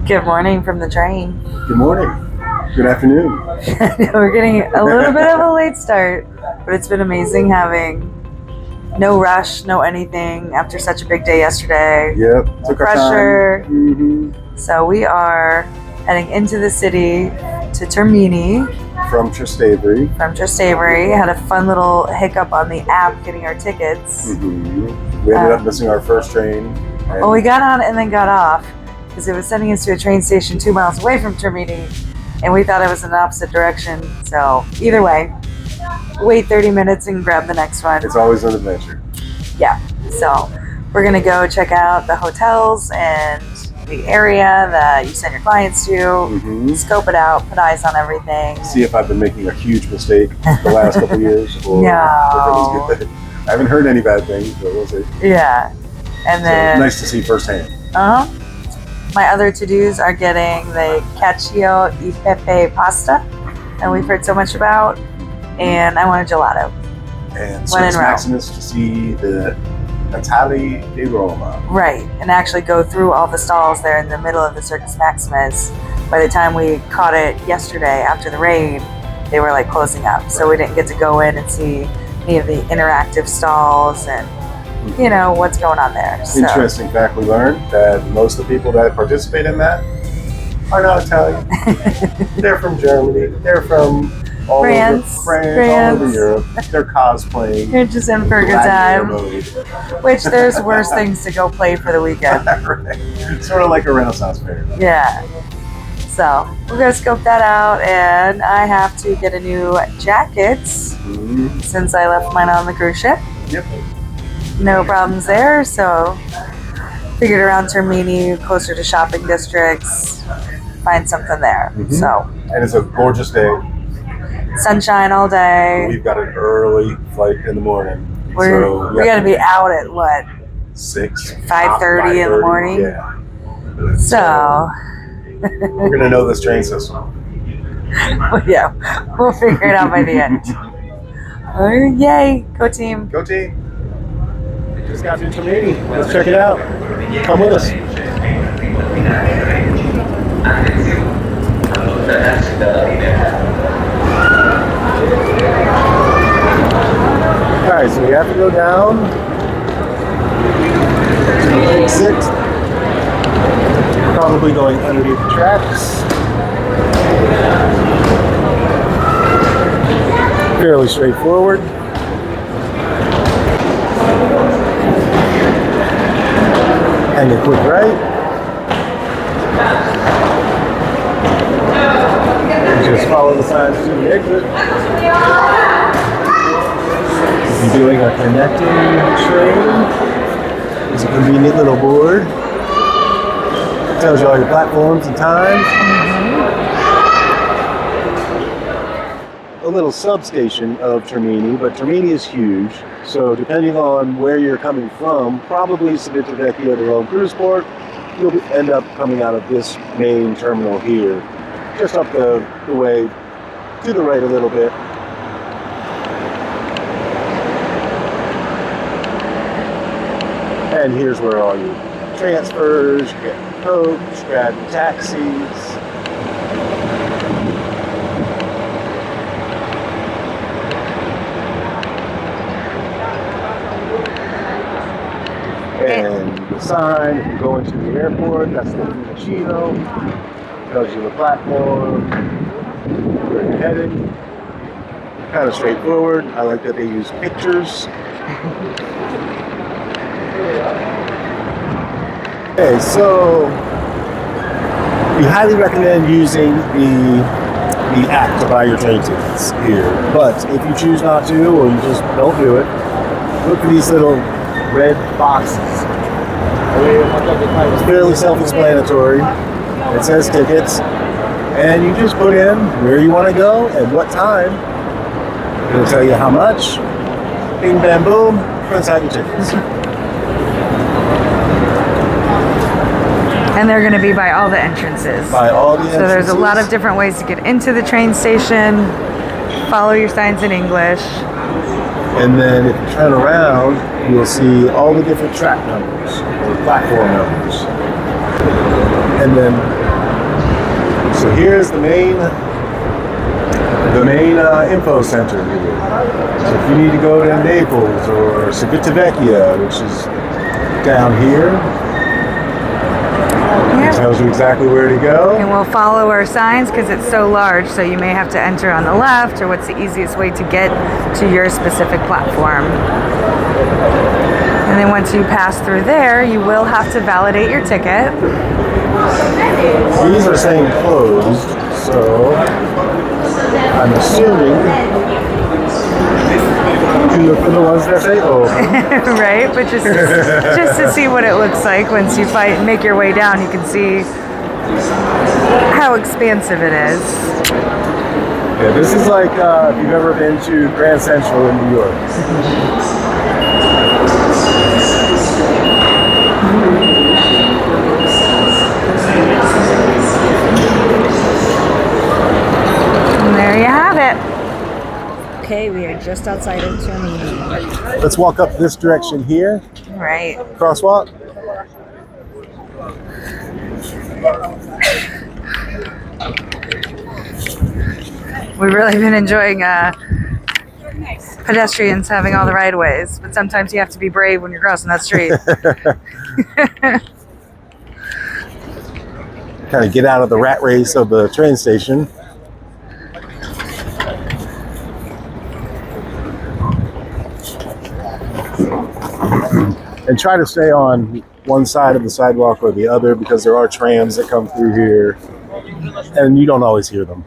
Good morning from the train. Good morning. Good afternoon. We're getting a little bit of a late start, but it's been amazing having no rush, no anything after such a big day yesterday. Yep. Took our Pressure. time. So we are heading into the city to Termini From Trastevere. Had a fun little hiccup on the app getting our tickets. We ended up missing our first train. Well, we got on and then got off because it was sending us to a train station 2 miles away from Termini, and we thought it was in the opposite direction. So either way, wait 30 minutes and grab the next one. It's always an adventure. Yeah. So we're gonna go check out the hotels and the area that you send your clients to, scope it out, put eyes on everything. See if I've been making a huge mistake the last couple of years, or No. if it was good. I haven't heard any bad things, but we'll see. Yeah. And then nice to see firsthand. my other to-dos are getting the cacio e pepe pasta that we've heard so much about, and I want a gelato. And When in Circus Rome. Maximus to see the Natale di Roma. Right, and actually go through all the stalls there in the middle of the Circus Maximus. By the time we caught it yesterday after the rain, they were like closing up, so we didn't get to go in and see any of the interactive stalls and you know what's going on there. So. Interesting fact we learned that most of the people that participate in that are not Italian. They're from Germany. They're from all France, over France, all over Europe. They're cosplaying. You're just in for a good time. Which there's worse things to go play for the weekend. Right. Sort of like a Renaissance fair. Yeah. So we're gonna scope that out, and I have to get a new jacket since I left mine on the cruise ship. Yep. No problems there. So figured around Termini, closer to shopping districts, find something there. So. And it's a gorgeous day. Sunshine all day. We've got an early flight in the morning. We gotta be out at what? 5:30 in the morning. Yeah. So we're gonna know this train system. yeah, we'll figure it out by the end. Yay! Go team! Go team! Just got to Termini. Let's check it out. Come with us. Alright, so we have to go down to the exit. Probably going underneath the tracks. Fairly straightforward. And a quick right. Just follow the signs to the exit. We'll be doing a connecting train. It's a convenient little board. It tells you all your platforms and times. A little substation of Termini, but Termini is huge. So depending on where you're coming from, probably Civitavecchia to Rome Cruise Port, you'll end up coming out of this main terminal here. Just up the way to the right a little bit. And here's where all your transfers, you get your coach, grab your taxis. And the sign, if you go into the airport, that's the Fiumicino. Tells you the platform, where you're headed. Kind of straightforward. I like that they use pictures. Okay, so we highly recommend using the app to buy your train tickets here. But if you choose not to, or you just don't do it, look for these little red boxes. It's fairly self-explanatory. It says tickets, and you just put in where you want to go and what time. It'll tell you how much. Bing, bam, boom. Print out your tickets. And they're going to be by all the entrances. By all the entrances. So there's a lot of different ways to get into the train station. Follow your signs in English. And then if you turn around, you'll see all the different track numbers or platform numbers. And then So here's the main info center here. So if you need to go to Naples or Civitavecchia, which is down here, it tells you exactly where to go. And we'll follow our signs because it's so large, so you may have to enter on the left or what's the easiest way to get to your specific platform. And then once you pass through there, you will have to validate your ticket. These are saying closed, so I'm assuming you look for the ones that say open. Right, but just to see what it looks like once you make your way down, you can see how expansive it is. Yeah, this is like if you've ever been to Grand Central in New York. And there you have it. Okay, we are just outside of Termini. Let's walk up this direction here. Right. Crosswalk. We've really been enjoying pedestrians having all the right of ways, but sometimes you have to be brave when you're crossing that street. Kind of get out of the rat race of the train station. And try to stay on one side of the sidewalk or the other because there are trams that come through here and you don't always hear them.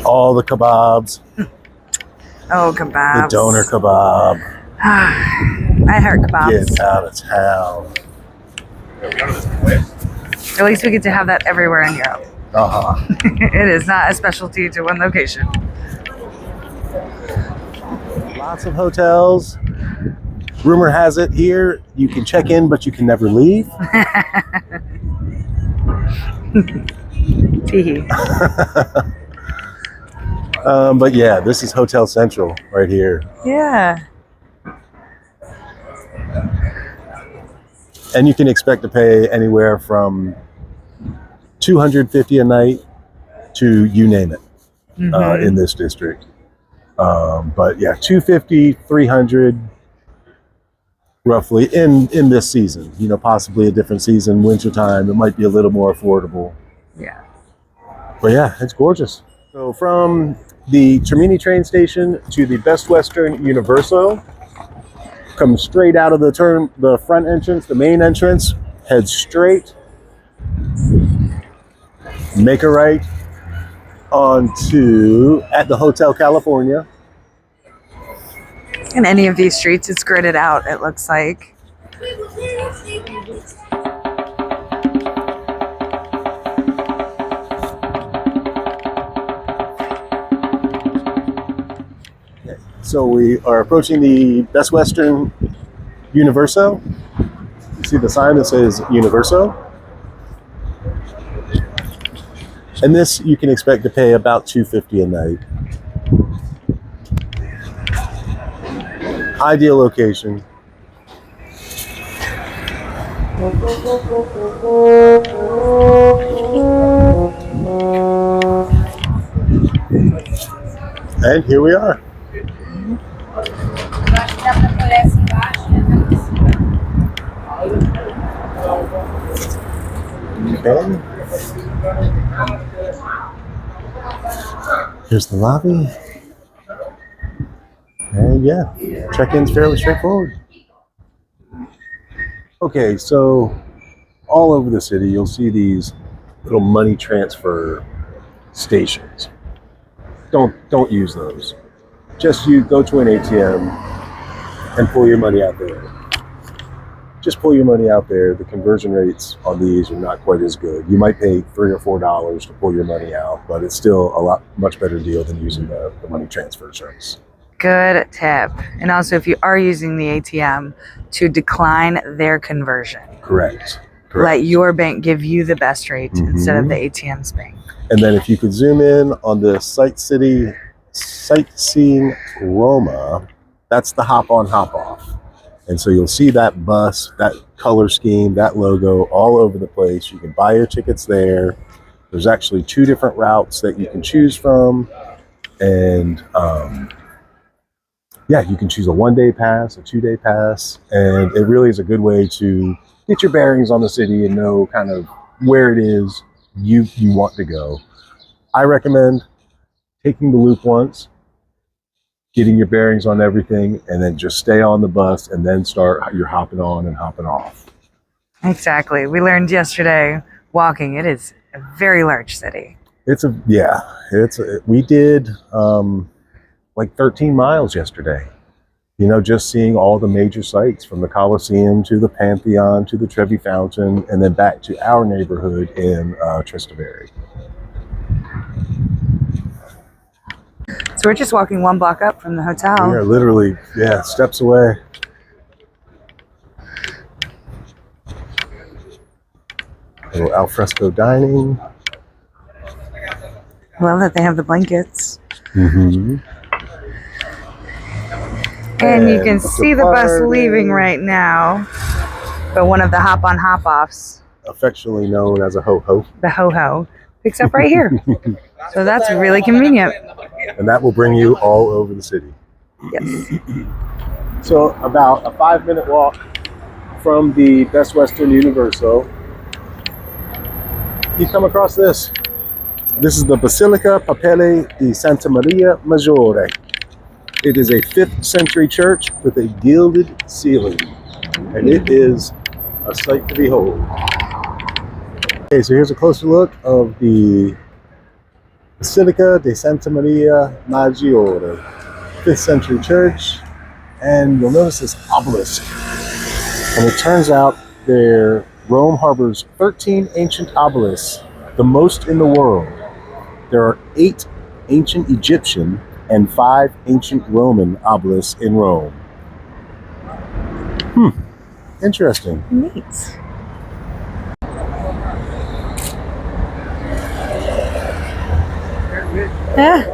All the kebabs. Oh, kebabs. The doner kebab. I heart kebabs. Get out of town. At least we get to have that everywhere in Europe. Uh-huh. It is not a specialty to one location. Lots of hotels. Rumor has it here, you can check in, but you can never leave. Teehee. But yeah, this is Hotel Central right here. Yeah. And you can expect to pay anywhere from $250 a night to you name it in this district. But yeah, $250, $300 roughly in this season. You know, possibly a different season, wintertime, it might be a little more affordable. Yeah. But yeah, it's gorgeous. So from the Termini train station to the Best Western Universo, come straight out of the front entrance, the main entrance, head straight, make a right onto at the Hotel California. In any of these streets, it's gridded out, it looks like. So we are approaching the Best Western Universo. You see the sign that says Universo. And this you can expect to pay about $250 a night. Ideal location. And here we are. Okay. Here's the lobby. And yeah, check-in's fairly straightforward. Okay, so all over the city, you'll see these little money transfer stations. Don't use those. Just you go to an ATM and pull your money out there. Just pull your money out there. The conversion rates on these are not quite as good. You might pay $3 or $4 to pull your money out, but it's still a much better deal than using the money transfer service. Good tip. And also, if you are using the ATM, to decline their conversion. Correct. Let your bank give you the best rate instead of the ATM's bank. And then if you could zoom in on the Sightseeing Roma, That's the hop on, hop off. And so you'll see that bus, that color scheme, that logo all over the place. You can buy your tickets there. There's actually 2 different routes that you can choose from. And yeah, you can choose a 1-day pass, a 2-day pass. And it really is a good way to get your bearings on the city and know kind of where it is you want to go. I recommend taking the loop once, getting your bearings on everything, and then just stay on the bus and then start your hopping on and hopping off. Exactly. We learned yesterday walking. It is a very large city. We did like 13 miles yesterday. Just seeing all the major sites from the Colosseum to the Pantheon to the Trevi Fountain and then back to our neighborhood in Trastevere. So we're just walking 1 block up from the hotel. We are literally, steps away. A little alfresco dining. I love that they have the blankets. Mm-hmm. And you can see the bus leaving right now. But one of the hop-on, hop-offs, affectionately known as a ho-ho. The ho-ho picks up right here. So that's really convenient. And that will bring you all over the city. Yes. So about a 5-minute walk from the Best Western Universo, you come across this. This is the Basilica Papale di Santa Maria Maggiore. It is a 5th century church with a gilded ceiling, and it is a sight to behold. Okay, so here's a closer look of the Basilica di Santa Maria Maggiore, 5th century church, and you'll notice this obelisk. And it turns out Rome harbors 13 ancient obelisks, the most in the world. There are 8 ancient Egyptian and 5 ancient Roman obelisks in Rome. Interesting. Neat. Yeah.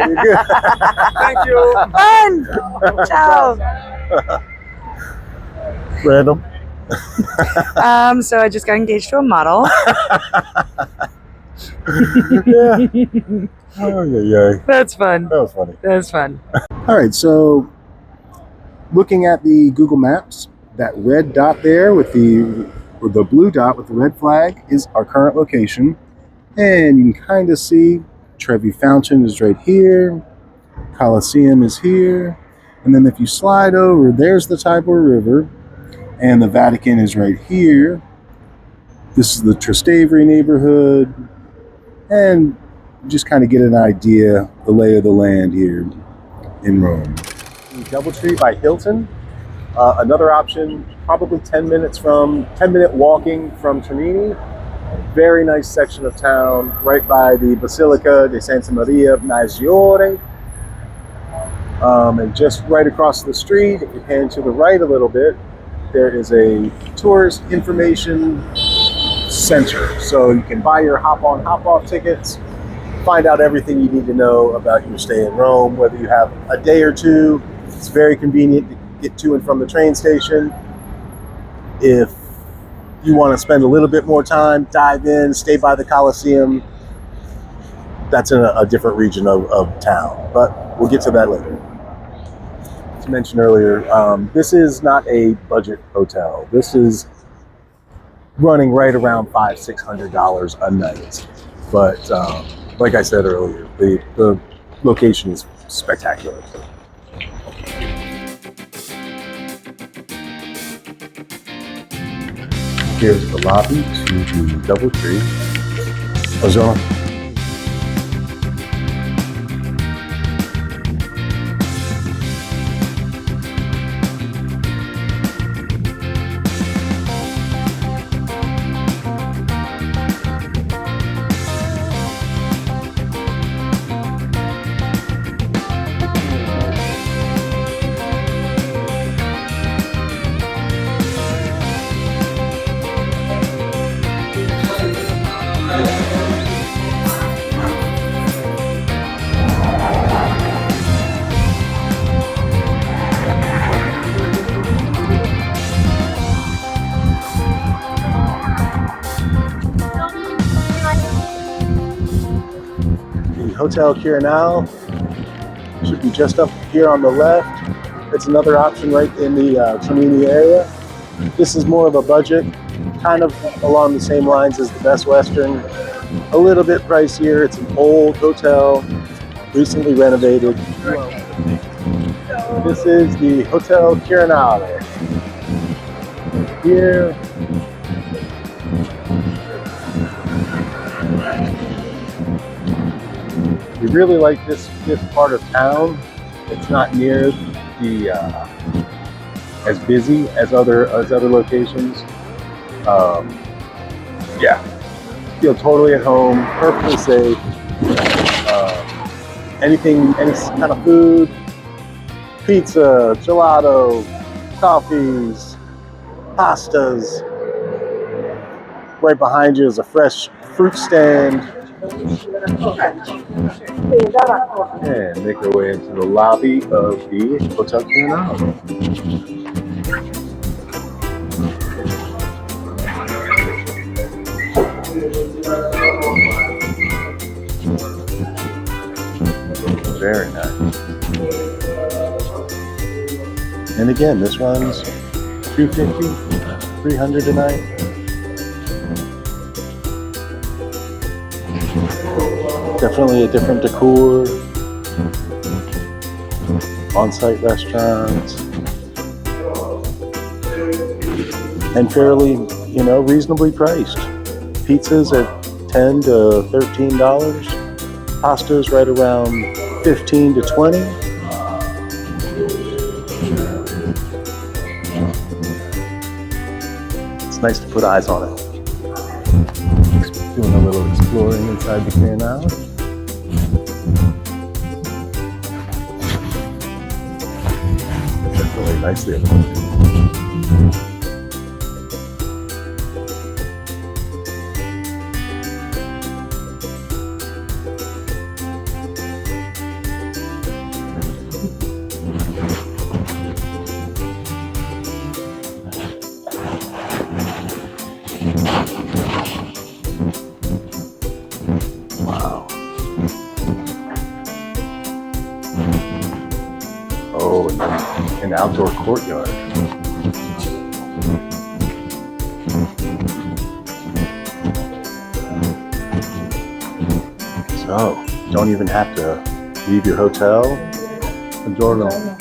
You're good. Thank you. Fun. Ciao. Random. So I just got engaged to a model. Yeah. Oh, yeah. That's fun. That was funny. That was fun. All right, so looking at the Google Maps, that red dot there with the blue dot with the red flag is our current location. And you can kind of see Trevi Fountain is right here. Colosseum is here. And then if you slide over, there's the Tiber River. And the Vatican is right here. This is the Trastevere neighborhood. And just kind of get an idea, the lay of the land here in Rome. Doubletree by Hilton. Another option, probably 10-minute walking from Termini. Very nice section of town, right by the Basilica di Santa Maria Maggiore. And just right across the street, if you pan to the right a little bit, there is a tourist information center. So you can buy your hop-on, hop-off tickets, find out everything you need to know about your stay in Rome, whether you have a day or two. It's very convenient to get to and from the train station. If you want to spend a little bit more time, dive in, stay by the Colosseum, that's in a different region of town, but we'll get to that later. As mentioned earlier, this is not a budget hotel. This is running right around $500-600 a night. But like I said earlier, the location is spectacular. Here's the lobby to the Doubletree. Buongiorno. Hotel Quirinal. Should be just up here on the left. It's another option right in the Termini area. This is more of a budget, kind of along the same lines as the Best Western. A little bit pricier. It's an old hotel, recently renovated. This is the Hotel Quirinal. Here. We really like this part of town. It's not near the as busy as other locations. Yeah, feel totally at home, perfectly safe. Any kind of food, pizza, gelato, coffees, pastas. Right behind you is a fresh fruit stand. And make our way into the lobby of the Hotel Quirinal. Very nice. And again, this runs $250, $300 a night. Definitely a different decor, on-site restaurants, and fairly, reasonably priced. Pizzas at $10 to $13, pastas right around $15 to $20. It's nice to put eyes on it. Doing a little exploring inside the Quirinal. Definitely nicely appointed. Wow. Oh, an outdoor courtyard. So, you don't even have to leave your hotel. Enjoy them.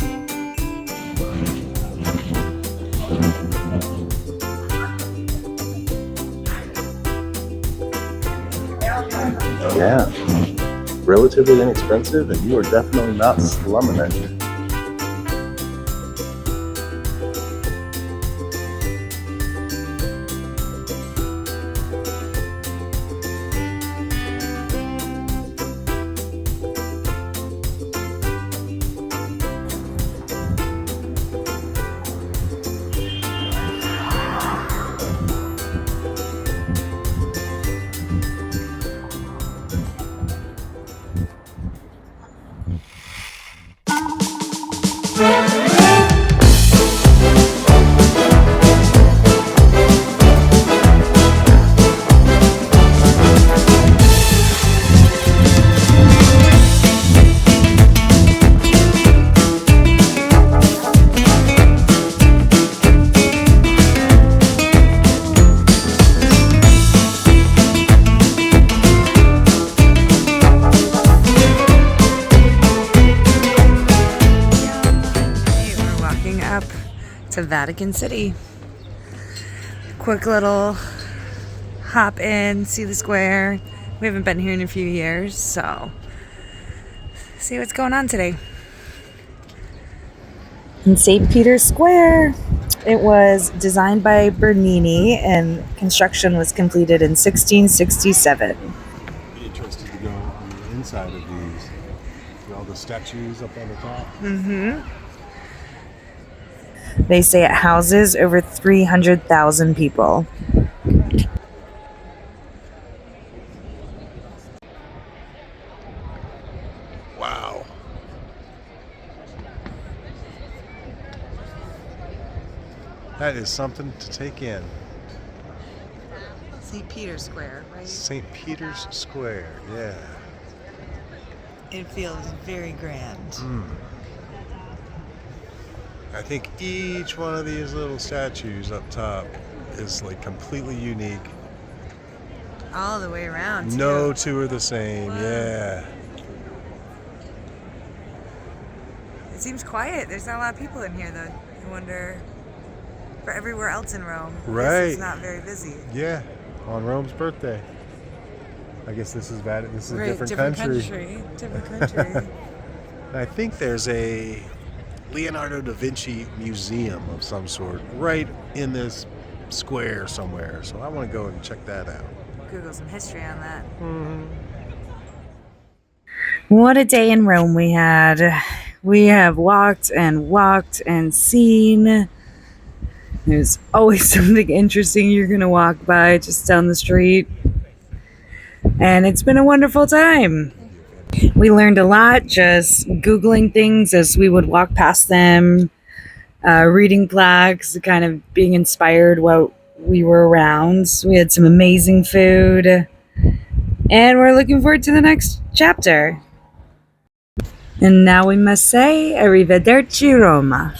Yeah, relatively inexpensive, and you are definitely not slumming it. To Vatican City. Quick little hop in, see the square. We haven't been here in a few years, so see what's going on today. In St. Peter's Square, it was designed by Bernini and construction was completed in 1667. Be interested to go on the inside of these. See all the statues up on the top. Mm-hmm. They say it houses over 300,000 people. Wow. That is something to take in. St. Peter's Square, right? St. Peter's Square, yeah. It feels very grand. I think each one of these little statues up top is like completely unique. All the way around, too. No two are the same. Wow. Yeah. It seems quiet. There's not a lot of people in here, though. I wonder for everywhere else in Rome. Right. This is not very busy. Yeah. On Rome's birthday. I guess this is Vatican. This is Right, a different country. Different country. I think there's a Leonardo da Vinci museum of some sort right in this square somewhere. So I want to go and check that out. Google some history on that. What a day in Rome we had. We have walked and seen. There's always something interesting you're going to walk by just down the street. And it's been a wonderful time. We learned a lot just Googling things as we would walk past them, reading plaques, kind of being inspired while we were around. We had some amazing food. And we're looking forward to the next chapter. And now we must say, Arrivederci Roma.